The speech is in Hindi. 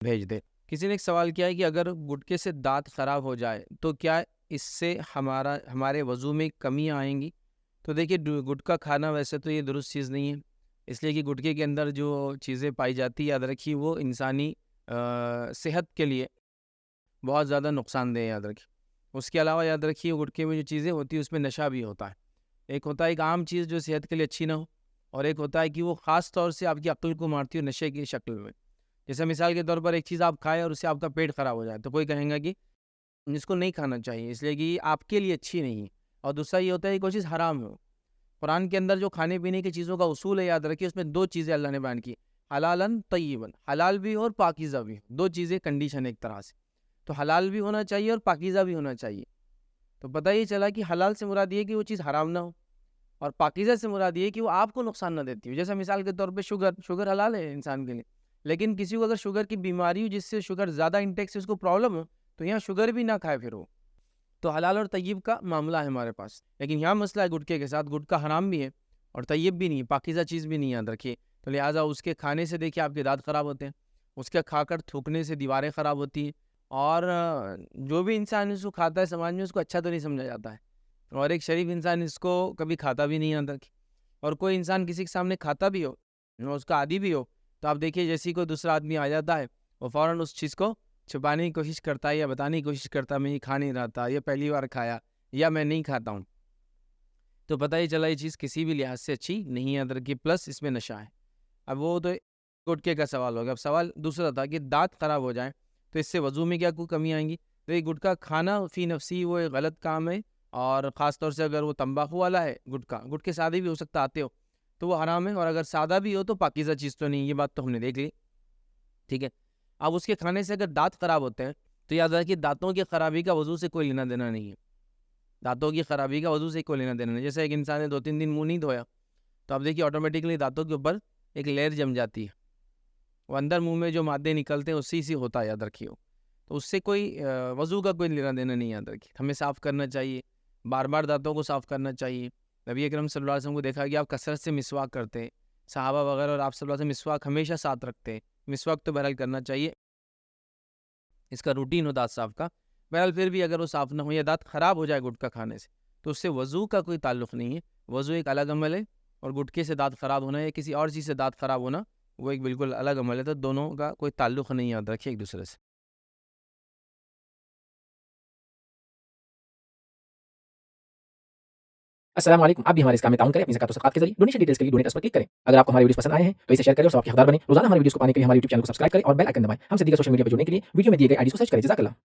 भेज दे। किसी ने एक सवाल किया है कि अगर गुटखे से दाँत खराब हो जाए, तो क्या इससे हमारे वज़ू में कमियाँ आएँगी? तो देखिए गुटखा खाना वैसे तो ये दुरुस्त चीज़ नहीं है, इसलिए कि गुटखे के अंदर जो चीज़ें पाई जाती है, याद रखिए वो इंसानी सेहत के लिए बहुत ज़्यादा नुकसानदेह है, याद रखिए। उसके अलावा याद रखिए गुटखे में जो चीज़ें होती हैं उसमें नशा भी होता है। एक होता है एक आम चीज़ जो सेहत के लिए अच्छी ना हो, और एक होता है कि वो ख़ास तौर से आपकी अक्ल को मारती हो नशे की शक्ल में। जैसे मिसाल के तौर पर एक चीज़ आप खाएँ और उससे आपका पेट खराब हो जाए, तो कोई कहेगा कि इसको नहीं खाना चाहिए इसलिए कि आपके लिए अच्छी नहीं है। और दूसरा ये होता है कि कोई चीज़ हराम हो। कुरान के अंदर जो खाने-पीने की चीज़ों का उसूल है, याद रखिए उसमें 2 चीज़ें अल्लाह ने बयान की, हलालन तय्यिबन, हलाल भी हो और पाकीज़ा भी हो। 2 चीज़ें कंडीशन है एक तरह से। तो हलाल भी होना चाहिए और पाकीज़ा भी होना चाहिए। तो पता ये चला कि हलाल से मुराद ये है कि वो चीज़ हराम ना हो, और पाकीज़ा से मुराद ये है कि वो आपको नुकसान ना देती हो। जैसे मिसाल के तौर पे शुगर, शुगर हलाल है इंसान के लिए, लेकिन किसी को अगर शुगर की बीमारी हो जिससे शुगर ज़्यादा इंटेक से उसको प्रॉब्लम हो, तो यहाँ शुगर भी ना खाए फिर वो। तो हलाल और तय्यब का मामला है हमारे पास। लेकिन यहाँ मसला है गुटखे के साथ, गुटखा हराम भी है और तय्यब भी नहीं है, पाकीज़ा चीज़ भी नहीं है, याद रखिए। तो लिहाज़ा उसके खाने से देखिए आपके दाँत खराब होते हैं, उसके खाकर थूकने से दीवारें खराब होती हैं, और जो भी इंसान इसको खाता है समाज में उसको अच्छा तो नहीं समझा जाता है। और एक शरीफ इंसान इसको कभी खाता भी नहीं, याद रखिए। और कोई इंसान किसी के सामने खाता भी हो और उसका आदी भी हो, तो आप देखिए जैसे ही कोई दूसरा आदमी आ जाता है, वो फ़ौरन उस चीज़ को छुपाने की कोशिश करता है या बताने की कोशिश करता है, मैं ये खा नहीं रहा था, ये पहली बार खाया, या मैं नहीं खाता हूँ। तो पता ही चला ये चीज़ किसी भी लिहाज से अच्छी नहीं है, याद रखिए, प्लस इसमें नशा है। अब वो तो गुटखे का सवाल हो गया। अब सवाल दूसरा था कि दाँत खराब हो जाएँ, तो इससे वज़ू में क्या कोई कमी आएँगी? तो ये गुटखा खाना फ़ी नफ़्सी वो एक गलत काम है, और ख़ास तौर से अगर वो तम्बाकू वाला है गुटखा, गुटखे सादे भी हो सकता है आते हो, तो वो हराम है, और अगर सादा भी हो तो पाकीज़ा चीज़ तो नहीं, ये बात तो हमने देख ली, ठीक है? अब उसके खाने से अगर दाँत खराब होते हैं, तो याद रखिए दाँतों की खराबी का वज़ू से कोई लेना-देना नहीं है। दाँतों की खराबी का वज़ू से कोई लेना-देना नहीं है। जैसे एक इंसान ने 2-3 दिन मुँह नहीं धोया, तो आप देखिए ऑटोमेटिकली दाँतों के ऊपर एक लेयर जम जाती है। वो अंदर मुँह में जो मादे निकलते हैं उसी से होता है, याद रखिए वो। तो उससे कोई वज़ू का कोई लेना-देना नहीं है, याद रखिए। हमें साफ़ करना चाहिए, बार-बार दाँतों को साफ़ करना चाहिए। नबी अकरम सल्लल्लाहु अलैहि वसल्लम को देखा कि आप कसरत से मिसवाक करते हैं। सहाबा वगैरह और आप सल्लल्लाहु अलैहि वसल्लम मिसवाक हमेशा साथ रखते हैं। मिसवाक तो बहरहाल करना चाहिए, इसका रूटीन हो दाँत साफ़ का। बहरहाल फिर भी अगर वो साफ़ ना हो या दाँत खराब हो जाए गुटखा खाने से, तो उससे वज़ू का कोई ताल्लुक नहीं है। वज़ू एक अलग अमल है, और गुटखे से दाँत खराब होना या किसी और चीज़ से दाँत खराब होना, वो एक बिल्कुल अलग अमल है। तो दोनों का कोई ताल्लुक नहीं है, याद रखिए एक-दूसरे से। अस्सलाम वालेकुम। आप भी हमारे इस काम में ताउन करें अपनी ज़कात और सदक़ात के ज़रिए। डोनेशन डिटेल्स के लिए डोनेट पर क्लिक करें। अगर आपको हमारे वीडियोज़ पसंद आए हैं, तो इसे शेयर करें और सबके हक़दार बनें। रोज़ाना हमारे वीडियोज़ को पाने के लिए हमारे यूट्यूब चैनल को सब्सक्राइब करें और बेल आइकन दबाएँ। हमसे दीगर सोशल मीडिया पर जुड़ने के लिए वीडियो में दिए गए आईडीज़ को सर्च करें। जज़ाकल्लाह।